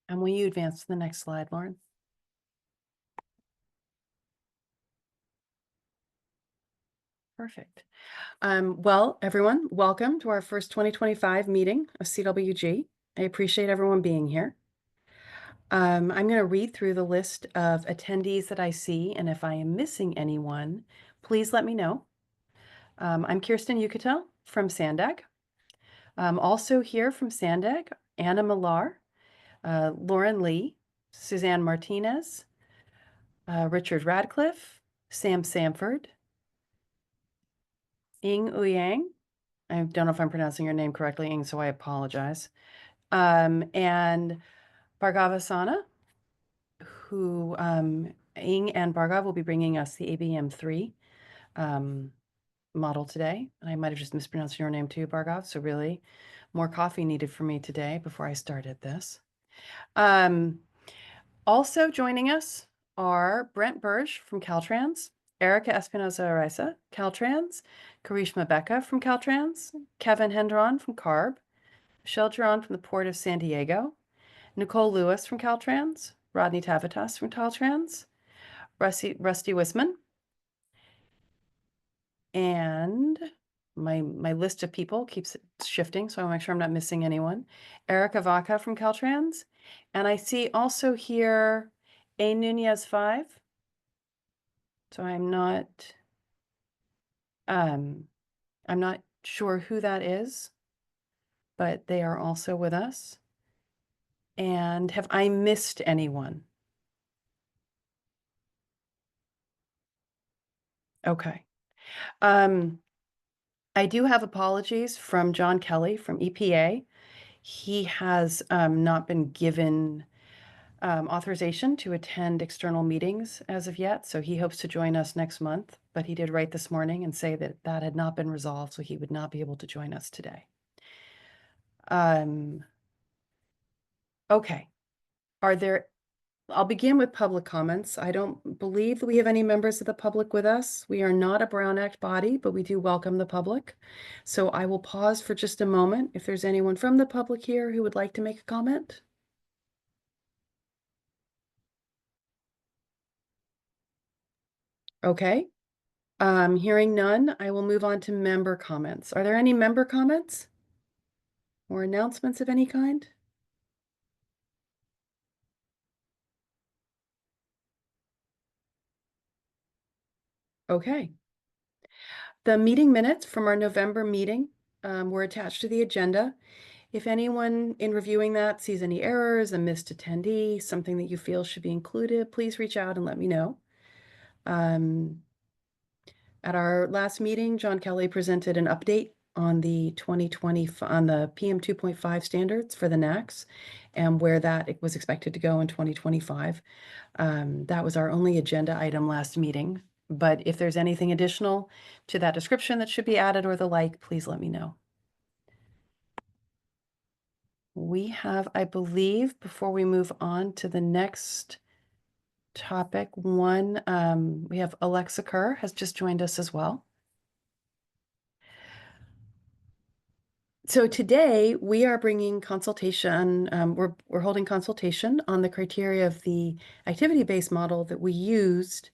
And will you advance to the next slide, Lauren? Perfect. Well, everyone, welcome to our first 2025 meeting of CWG. I appreciate everyone being here. I'm going to read through the list of attendees that I see, and if I am missing anyone, please let me know. I'm Kirsten Yucatel from SANDAG. Also here from SANDAG, Anna Millar, Lauren Lee, Suzanne Martinez, Richard Radcliffe, Sam Samford, Ying Uyang. I don't know if I'm pronouncing your name correctly, Ying, so I apologize. And Bhargava Sana, who Ying and Bhargav will be bringing us the ABM3 model today. And I might have just mispronounced your name too, Bhargav. So really, more coffee needed for me today before I started this. Also joining us are Brent Burge from Caltrans, Erica Espinoza-Araiza, Caltrans, Karishma Becca from Caltrans, Kevin Hendron from CARB, Michelle Giron from the Port of San Diego, Nicole Lewis from Caltrans, Rodney Tavitas from Caltrans, Rusty Wisman, and my list of people keeps shifting, so I want to make sure I'm not missing anyone. Erica Vaca from Caltrans, and I see also here A. Nunez 5. So I'm not sure who that is, but they are also with us. And have I missed anyone? Okay. I do have apologies from John Kelly from EPA. He has not been given authorization to attend external meetings as of yet, so he hopes to join us next month, but he did write this morning and say that that had not been resolved, so he would not be able to join us today. Okay. I'll begin with public comments. I don't believe that we have any members of the public with us. We are not a Brown Act body, but we do welcome the public. So I will pause for just a moment if there's anyone from the public here who would like to make a comment. Okay. Hearing none, I will move on to member comments. Are there any member comments or announcements of any kind? Okay. The meeting minutes from our November meeting were attached to the agenda. If anyone in reviewing that sees any errors, a missed attendee, something that you feel should be included, please reach out and let me know. At our last meeting, John Kelly presented an update on the 2020 on the PM 2.5 standards for the NACs and where that was expected to go in 2025. That was our only agenda item last meeting. But if there's anything additional to that description that should be added or the like, please let me know. We have, I believe, before we move on to the next topic, we have Alexa Kerr has just joined us as well. So today we are bringing consultation, we're holding consultation on the criteria of the activity-based model that we used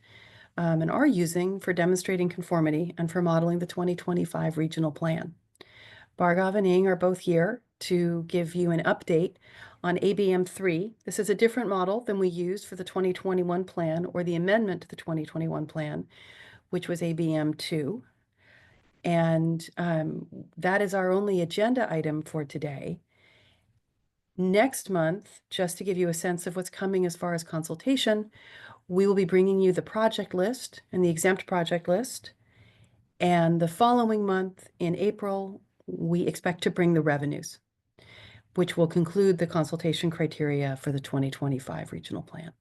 and are using for demonstrating conformity and for modeling the 2025 regional plan. Bhargav and Ying are both here to give you an update on ABM3. This is a different model than we used for the 2021 plan or the amendment to the 2021 plan, which was ABM2. And that is our only agenda item for today. Next month, just to give you a sense of what's coming as far as consultation, we will be bringing you the project list and the exempt project list. And the following month in April, we expect to bring the revenues, which will conclude the consultation criteria for the 2025 regional plan.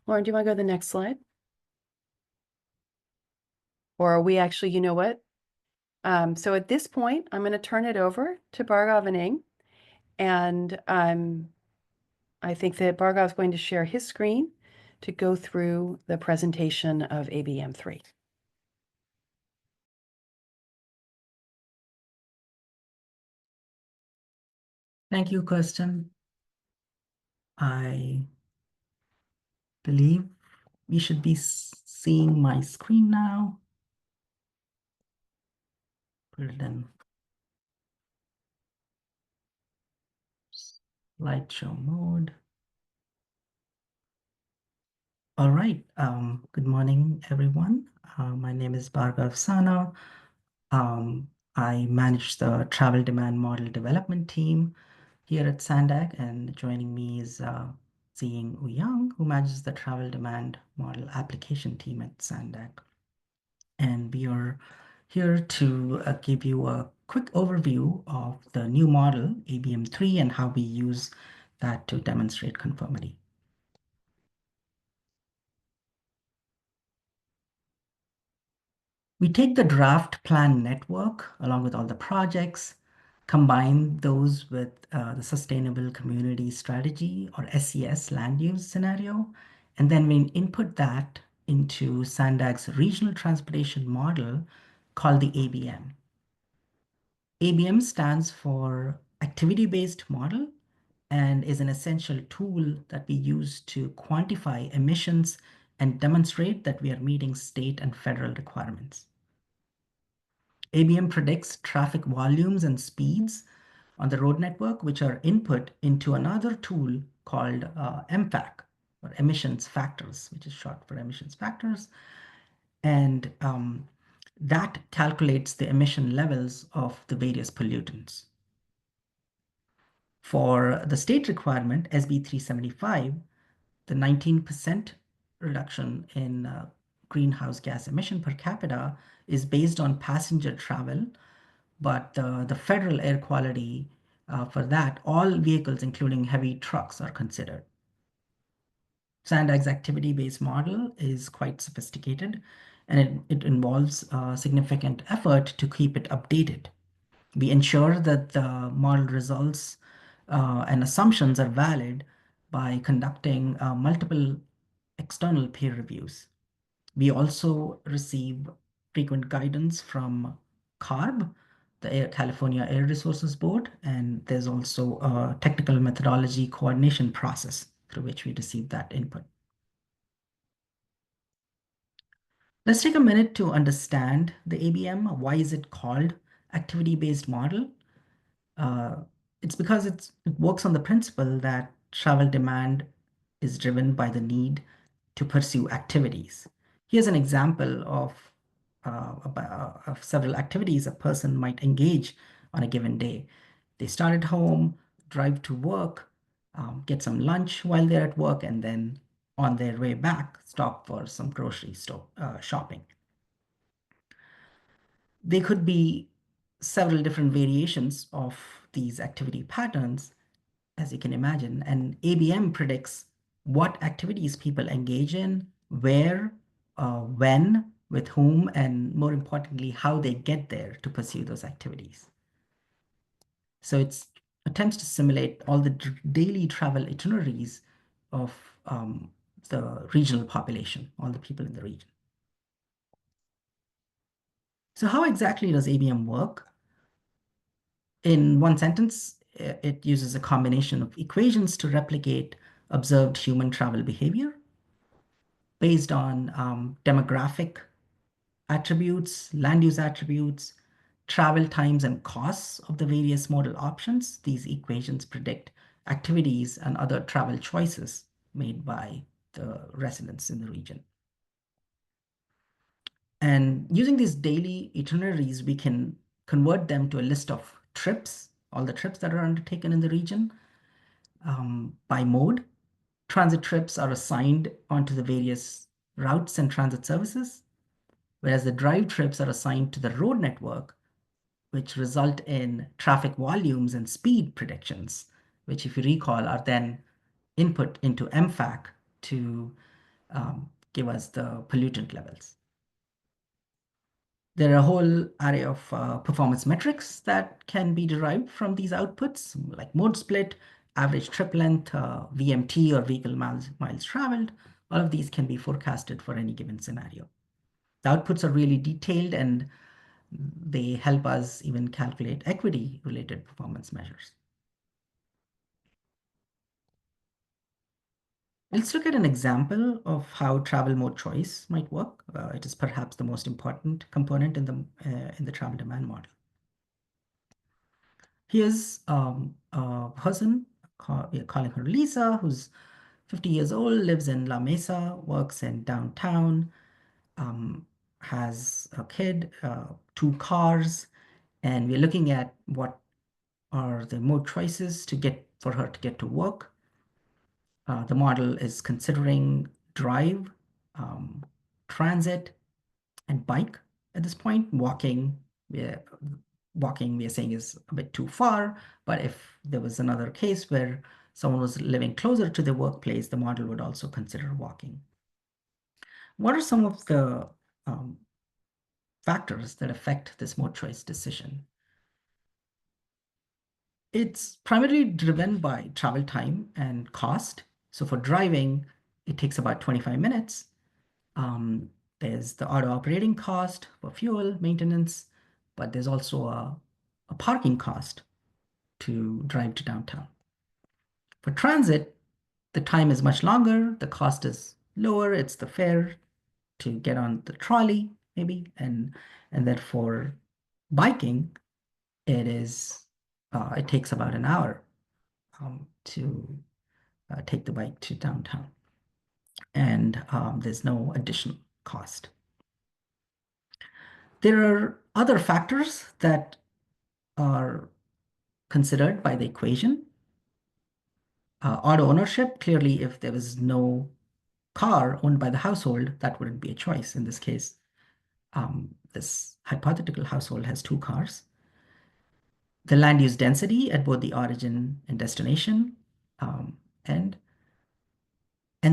Lauren, do you want to go to the next slide? Or are we actually, you know what? So at this point, I'm going to turn it over to Bhargav and Ying. And I think that Bhargav is going to share his screen to go through the presentation of ABM3. Thank you, Kirsten. I believe we should be seeing my screen now. Put it in slideshow mode. All right. Good morning, everyone. My name is Bhargav Sana. I manage the travel demand model development team here at SANDAG, and joining me is Ziying Ouyang, who manages the travel demand model application team at SANDAG. And we are here to give you a quick overview of the new model, ABM3, and how we use that to demonstrate conformity. We take the draft plan network along with all the projects, combine those with the Sustainable Community Strategy or SCS land use scenario, and then we input that into SANDAG's regional transportation model called the ABM. ABM stands for Activity-Based Model and is an essential tool that we use to quantify emissions and demonstrate that we are meeting state and federal requirements. ABM predicts traffic volumes and speeds on the road network, which are input into another tool called MFAC, or emissions factors, which is short for emissions factors. And that calculates the emission levels of the various pollutants. For the state requirement, SB 375, the 19% reduction in greenhouse gas emission per capita is based on passenger travel, but the federal air quality for that, all vehicles, including heavy trucks, are considered. SANDAG's activity-based model is quite sophisticated, and it involves significant effort to keep it updated. We ensure that the model results and assumptions are valid by conducting multiple external peer reviews. We also receive frequent guidance from CARB, the California Air Resources Board, and there's also a technical methodology coordination process through which we receive that input. Let's take a minute to understand the ABM. Why is it called activity-based model? It's because it works on the principle that travel demand is driven by the need to pursue activities. Here's an example of several activities a person might engage on a given day. They start at home, drive to work, get some lunch while they're at work, and then on their way back, stop for some grocery store shopping. There could be several different variations of these activity patterns, as you can imagine, and ABM predicts what activities people engage in, where, when, with whom, and more importantly, how they get there to pursue those activities. So it attempts to simulate all the daily travel itineraries of the regional population, all the people in the region. So how exactly does ABM work? In one sentence, it uses a combination of equations to replicate observed human travel behavior based on demographic attributes, land use attributes, travel times and costs of the various modal options. These equations predict activities and other travel choices made by the residents in the region. And using these daily itineraries, we can convert them to a list of trips, all the trips that are undertaken in the region by mode. Transit trips are assigned onto the various routes and transit services, whereas the drive trips are assigned to the road network, which result in traffic volumes and speed predictions, which, if you recall, are then input into MFAC to give us the pollutant levels. There are a whole array of performance metrics that can be derived from these outputs, like mode split, average trip length, VMT or vehicle miles traveled. All of these can be forecasted for any given scenario. The outputs are really detailed, and they help us even calculate equity-related performance measures. Let's look at an example of how travel mode choice might work. It is perhaps the most important component in the travel demand model. Here's a person, we're calling her Lisa, who's 50 years old, lives in La Mesa, works in downtown, has a kid, 2 cars, and we're looking at what are the mode choices for her to get to work. The model is considering drive, transit, and bike at this point. Walking, we're saying is a bit too far, but if there was another case where someone was living closer to the workplace, the model would also consider walking. What are some of the factors that affect this mode choice decision? It's primarily driven by travel time and cost. So for driving, it takes about 25 minutes. There's the auto operating cost for fuel, maintenance, but there's also a parking cost to drive to downtown. For transit, the time is much longer, the cost is lower, it's the fare to get on the trolley, maybe, and then for biking, it takes about an hour to take the bike to downtown, and there's no additional cost. There are other factors that are considered by the equation. Auto ownership, clearly, if there was no car owned by the household, that wouldn't be a choice. In this case, this hypothetical household has 2 cars. The land use density at both the origin and destination, and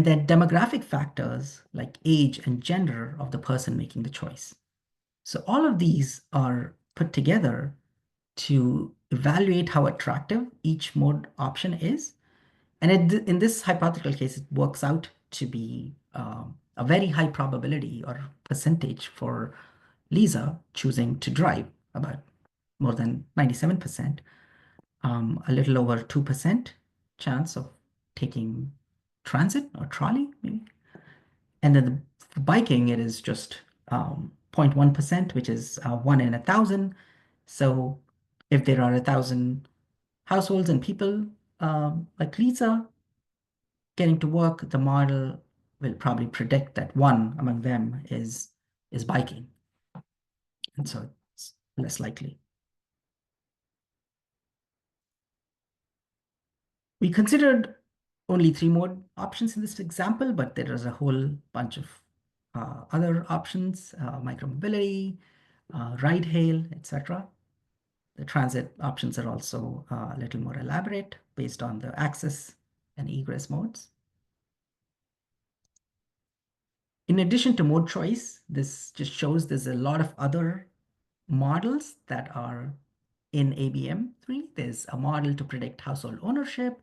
then demographic factors like age and gender of the person making the choice. So all of these are put together to evaluate how attractive each mode option is. And in this hypothetical case, it works out to be a very high probability or percentage for Lisa choosing to drive, about more than 97%, a little over 2% chance of taking transit or trolley, maybe. And then for biking, it is just 0.1%, which is 1 in 1,000. So if there are 1,000 households and people like Lisa getting to work, the model will probably predict that 1 among them is biking. And so it's less likely. We considered only 3 mode options in this example, but there is a whole bunch of other options, micromobility, ride hail, etc. The transit options are also a little more elaborate based on the access and egress modes. In addition to mode choice, this just shows there's a lot of other models that are in ABM3. There's a model to predict household ownership.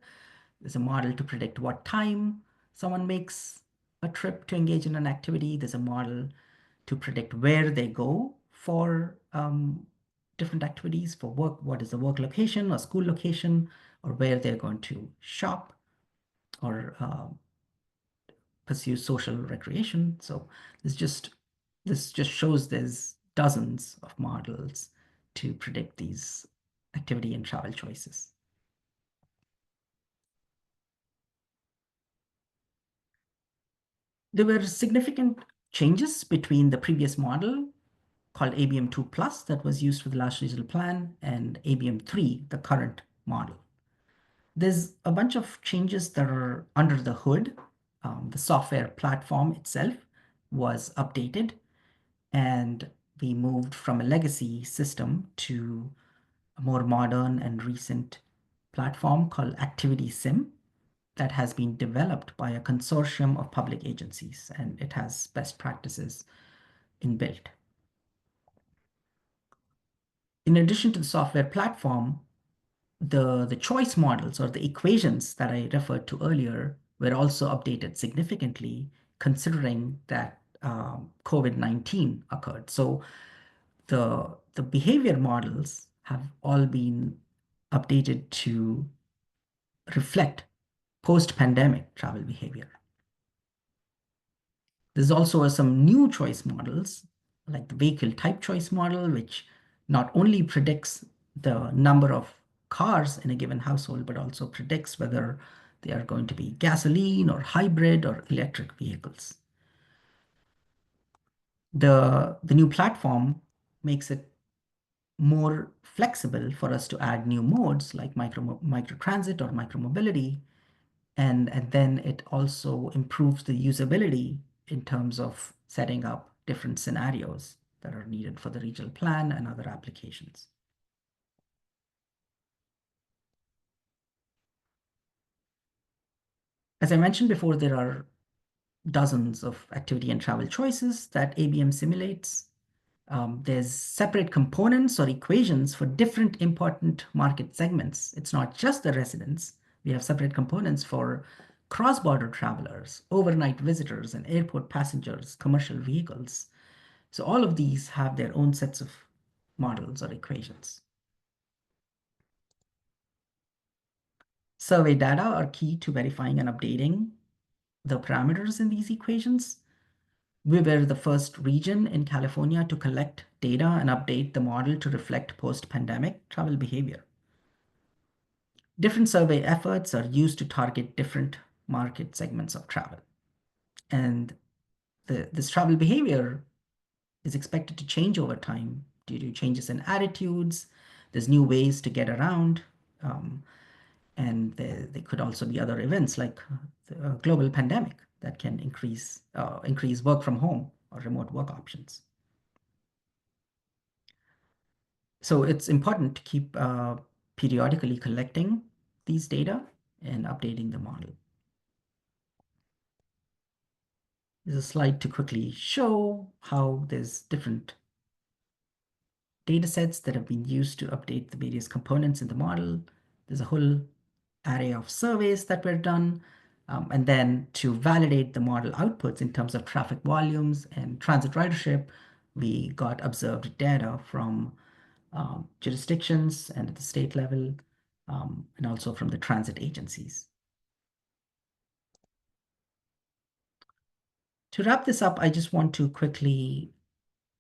There's a model to predict what time someone makes a trip to engage in an activity. There's a model to predict where they go for different activities for work, what is the work location or school location, or where they're going to shop or pursue social recreation. So this just shows there's dozens of models to predict these activity and travel choices. There were significant changes between the previous model called ABM2 Plus that was used for the last regional plan and ABM3, the current model. There's a bunch of changes that are under the hood. The software platform itself was updated, and we moved from a legacy system to a more modern and recent platform called Activity Sim that has been developed by a consortium of public agencies, and it has best practices inbuilt. In addition to the software platform, the choice models or the equations that I referred to earlier were also updated significantly, considering that COVID-19 occurred. So the behavior models have all been updated to reflect post-pandemic travel behavior. There's also some new choice models, like the vehicle type choice model, which not only predicts the number of cars in a given household, but also predicts whether they are going to be gasoline or hybrid or electric vehicles. The new platform makes it more flexible for us to add new modes like microtransit or micromobility. And then it also improves the usability in terms of setting up different scenarios that are needed for the regional plan and other applications. As I mentioned before, there are dozens of activity and travel choices that ABM simulates. There's separate components or equations for different important market segments. It's not just the residents. We have separate components for cross-border travelers, overnight visitors, and airport passengers, commercial vehicles. So all of these have their own sets of models or equations. Survey data are key to verifying and updating the parameters in these equations. We were the first region in California to collect data and update the model to reflect post-pandemic travel behavior. Different survey efforts are used to target different market segments of travel. And this travel behavior is expected to change over time due to changes in attitudes. There's new ways to get around. And there could also be other events like the global pandemic that can increase work from home or remote work options. So it's important to keep periodically collecting these data and updating the model. There's a slide to quickly show how there's different data sets that have been used to update the various components in the model. There's a whole array of surveys that were done. And then to validate the model outputs in terms of traffic volumes and transit ridership, we got observed data from jurisdictions and at the state level, and also from the transit agencies. To wrap this up, I just want to quickly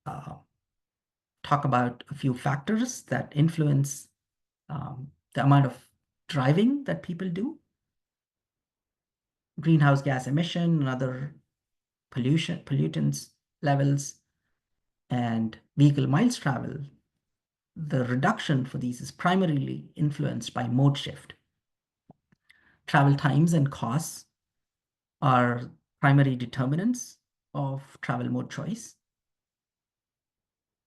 talk about a few factors that influence the amount of driving that people do. Greenhouse gas emission and other pollutants levels and vehicle miles travel. The reduction for these is primarily influenced by mode shift. Travel times and costs are primary determinants of travel mode choice.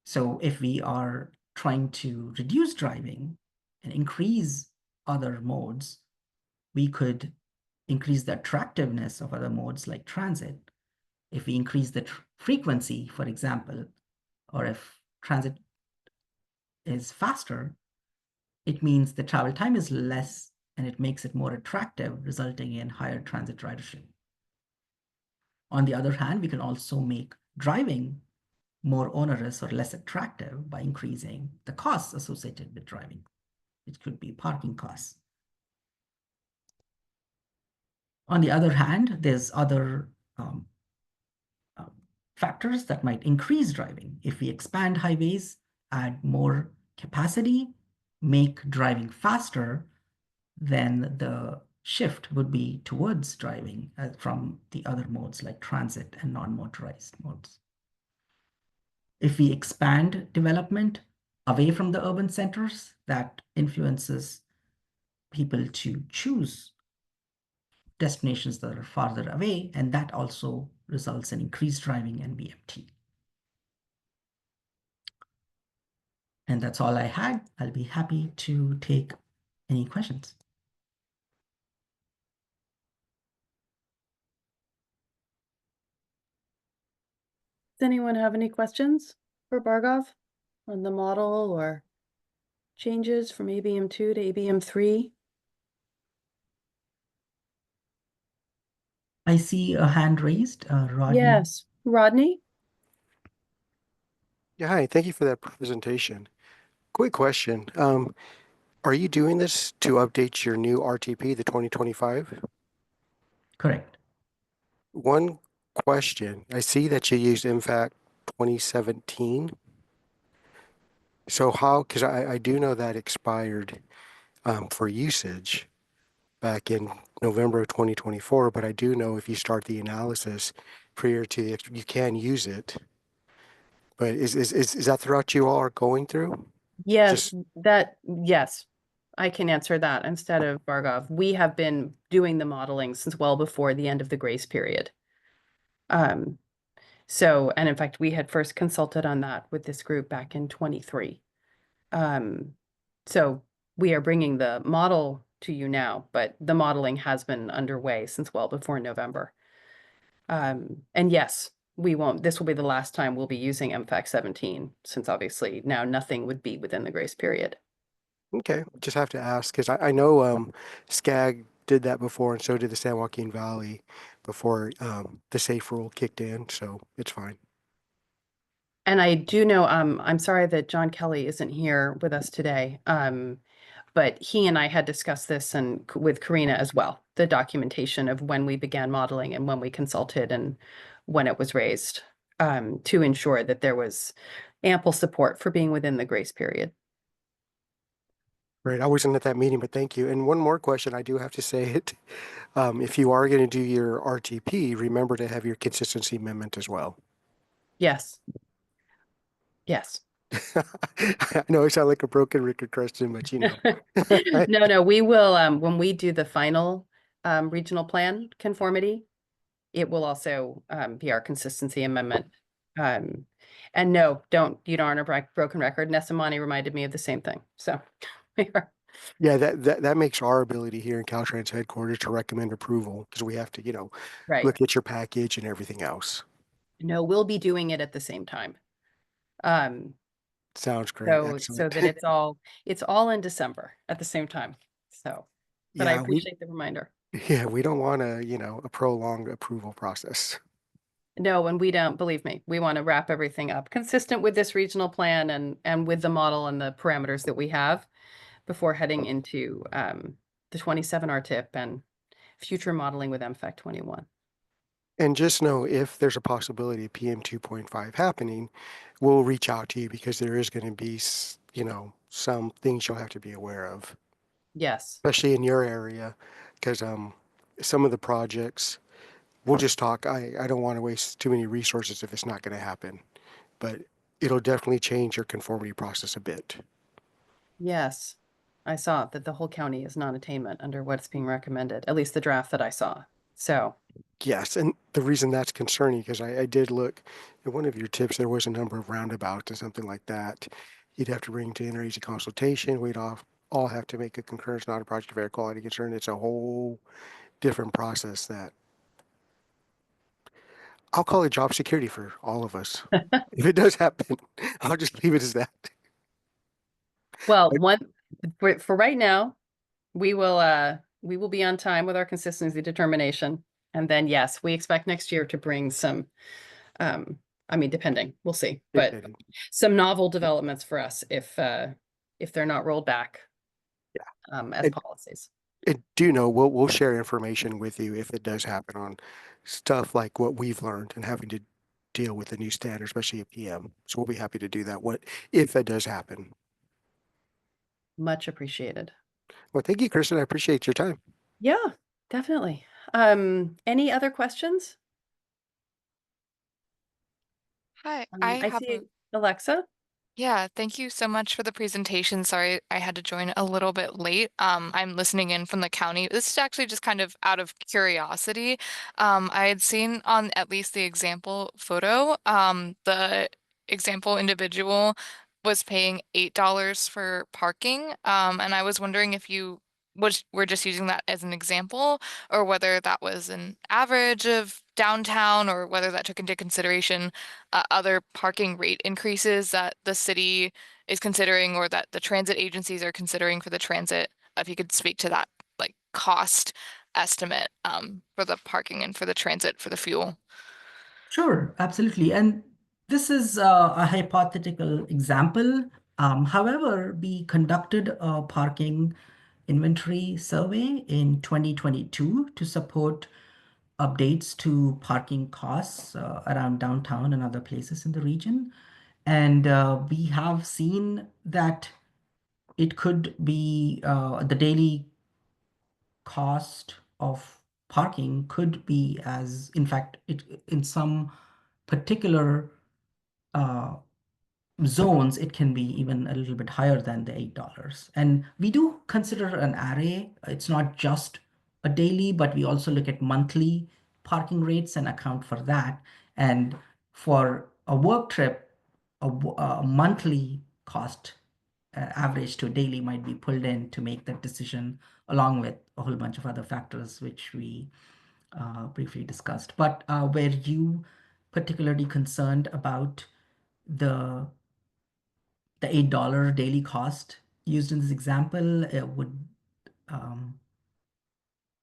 So if we are trying to reduce driving and increase other modes, we could increase the attractiveness of other modes like transit. If we increase the frequency, for example, or if transit is faster, it means the travel time is less and it makes it more attractive, resulting in higher transit ridership. On the other hand, we can also make driving more onerous or less attractive by increasing the costs associated with driving. It could be parking costs. On the other hand, there's other factors that might increase driving. If we expand highways, add more capacity, make driving faster, then the shift would be towards driving from the other modes like transit and non-motorized modes. If we expand development away from the urban centers, that influences people to choose destinations that are farther away, and that also results in increased driving and BMT. And that's all I had. I'll be happy to take any questions. Does anyone have any questions for Bhargav on the model or changes from ABM2 to ABM3? I see a hand raised, Rodney. Yes, Rodney? Yeah, hi, thank you for that presentation. Quick question. Are you doing this to update your new RTP, the 2025? Correct. One question. I see that you used MFAC 2017. So how, because I do know that expired for usage back in November of 2024, but I do know if you start the analysis prior to it, you can use it. But is that the route you all are going through? Yes, Just yes, I can answer that instead of Bargov. We have been doing the modeling since well before the end of the grace period. So, and in fact, we had first consulted on that with this group back in 23. So we are bringing the model to you now, but the modeling has been underway since well before November. And yes, this will be the last time we'll be using MFAC 17, since obviously now nothing would be within the grace period. okay, just have to ask because I know SCAG did that before, and so did the San Joaquin Valley before the safe rule kicked in, so it's fine. And I do know, I'm sorry that John Kelly isn't here with us today, but he and I had discussed this and with Karina as well, the documentation of when we began modeling and when we consulted and when it was raised, to ensure that there was ample support for being within the grace period. Right, I wasn't at that meeting, but thank you. And one more question, I do have to say it. If you are going to do your RTP, remember to have your consistency amendment as well. Yes. Yes. I know I sound like a broken record, Kristen, but you know. No, we will, when we do the final regional plan conformity, it will also be our consistency amendment. And no, you aren't a broken record. Nessamani reminded me of the same thing. So we are. Yeah, that makes our ability here in Caltrans headquarters to recommend approval because we have to, Right. look at your package and everything else. No, we'll be doing it at the same time. Sounds great. So Excellent. that it's all in December at the same time. So, but I Yeah, appreciate the reminder. Yeah, we don't want a prolonged approval process. No, and we don't, believe me, we want to wrap everything up consistent with this regional plan and with the model and the parameters that we have before heading into the 27 RTIP and future modeling with MFAC 21. And just know if there's a possibility of PM 2.5 happening, we'll reach out to you because there is going to be, some things you'll have to be aware of. Yes. Especially in your area, because some of the projects, we'll just talk. I don't want to waste too many resources if it's not going to happen, but it'll definitely change your conformity process a bit. Yes. I saw that the whole county is non-attainment under what's being recommended, at least the draft that I saw. So yes, and the reason that's concerning because I did look at one of your tips. There was a number of roundabouts and something like that. You'd have to bring to interagency consultation. We'd all have to make a concurrence, not a project of air quality concern. It's a whole different process that I'll call it job security for all of us. If it does happen, I'll just leave it as that. well, for right now, we will be on time with our consistency determination. And then, yes, we expect next year to bring some, depending, we'll see, but some novel developments for us if they're not rolled back as policies. And do know we'll share information with you if it does happen on stuff like what we've learned and having to deal with the new standard, especially at PM. So we'll be happy to do that if that does happen. Much appreciated. Well, thank you, Kristen. I appreciate your time. Yeah, definitely. Any other questions? Hi, I see Alexa. Yeah, thank you so much for the presentation. Sorry, I had to join a little bit late. I'm listening in from the county. This is actually just kind of out of curiosity. I had seen on at least the example photo, the example individual was paying $8 for parking. And I was wondering if you were just using that as an example, or whether that was an average of downtown, or whether that took into consideration other parking rate increases that the city is considering, or that the transit agencies are considering for the transit. If you could speak to that, like, cost estimate for the parking and for the transit for the fuel. Sure, absolutely. And this is a hypothetical example. However, we conducted a parking inventory survey in 2022 to support updates to parking costs around downtown and other places in the region. And we have seen that it could be the daily cost of parking could be as, in fact, in some particular zones, it can be even a little bit higher than the $8. And we do consider an array. It's not just a daily, but we also look at monthly parking rates and account for that. And for a work trip, a monthly cost average to daily might be pulled in to make that decision, along with a whole bunch of other factors which we briefly discussed. But were you particularly concerned about the $8 daily cost used in this example?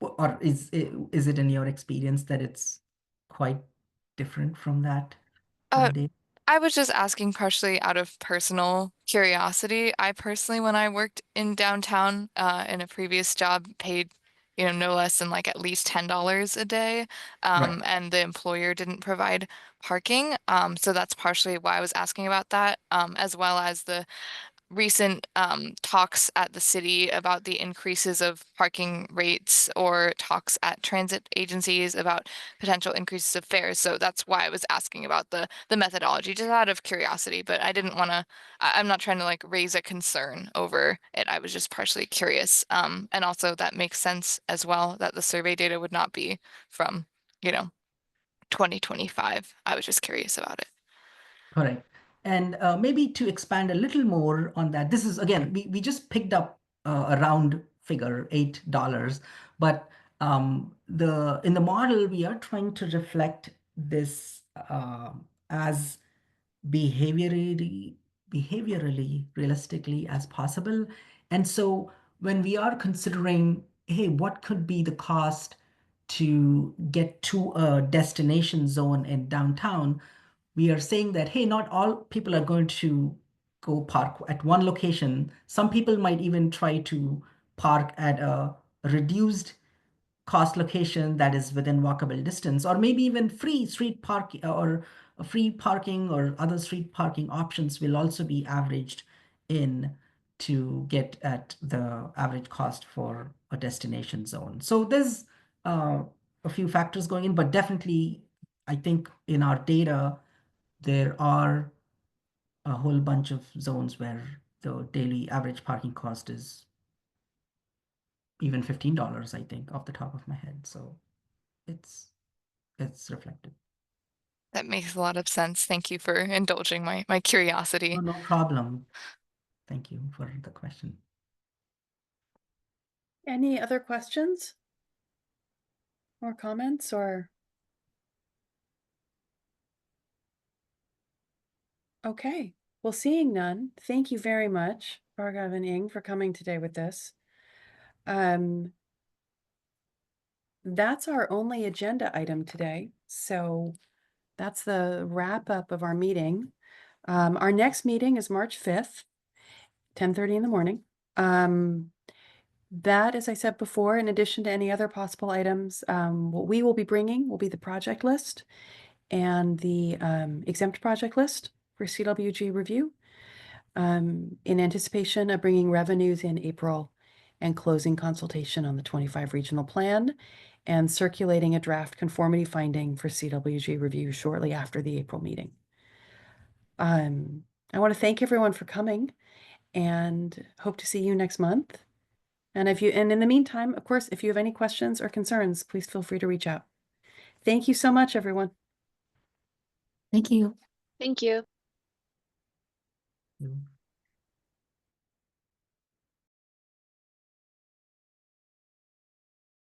Or is it in your experience that it's quite different from that for Uh, the day? I was just asking partially out of personal curiosity. I personally, when I worked in downtown in a previous job, paid, no less than like at least $10 a day. Right. And the employer didn't provide parking. So that's partially why I was asking about that, as well as the recent talks at the city about the increases of parking rates, or talks at transit agencies about potential increases of fares. So that's why I was asking about the methodology, just out of curiosity. But I didn't want to, I'm not trying to like raise a concern over it. I was just partially curious. And also that makes sense as well, that the survey data would not be from, 2025. I was just curious about it. Correct. And maybe to expand a little more on that, this is, again, we just picked up a round figure, $8, but in the model, we are trying to reflect this as behaviorally realistically as possible. And so when we are considering, hey, what could be the cost to get to a destination zone in downtown, we are saying that, hey, not all people are going to go park at one location. Some people might even try to park at a reduced cost location that is within walkable distance, or maybe even free street parking, or free parking or other street parking options will also be averaged in to get at the average cost for a destination zone. So there's a few factors going in, but definitely I think in our data, there are a whole bunch of zones where the daily average parking cost is even $15, I think, off the top of my head. So it's reflected. That makes a lot of sense. Thank you for indulging my curiosity. Oh, no problem. Thank you for the question. Any other questions or comments or? Okay, well, seeing none, thank you very much, Bhargav and Ing, for coming today with this. That's our only agenda item today. So that's the wrap up of our meeting. Our next meeting is March 5th, 10:30 in the morning. That, as I said before, in addition to any other possible items, what we will be bringing will be the project list and the exempt project list for CWG review, in anticipation of bringing revenues in April and closing consultation on the 25 regional plan, and circulating a draft conformity finding for CWG review shortly after the April meeting. I want to thank everyone for coming and hope to see you next month. And in the meantime, of course, if you have any questions or concerns, please feel free to reach out. Thank you so much, everyone. Thank you. Thank you. Mm.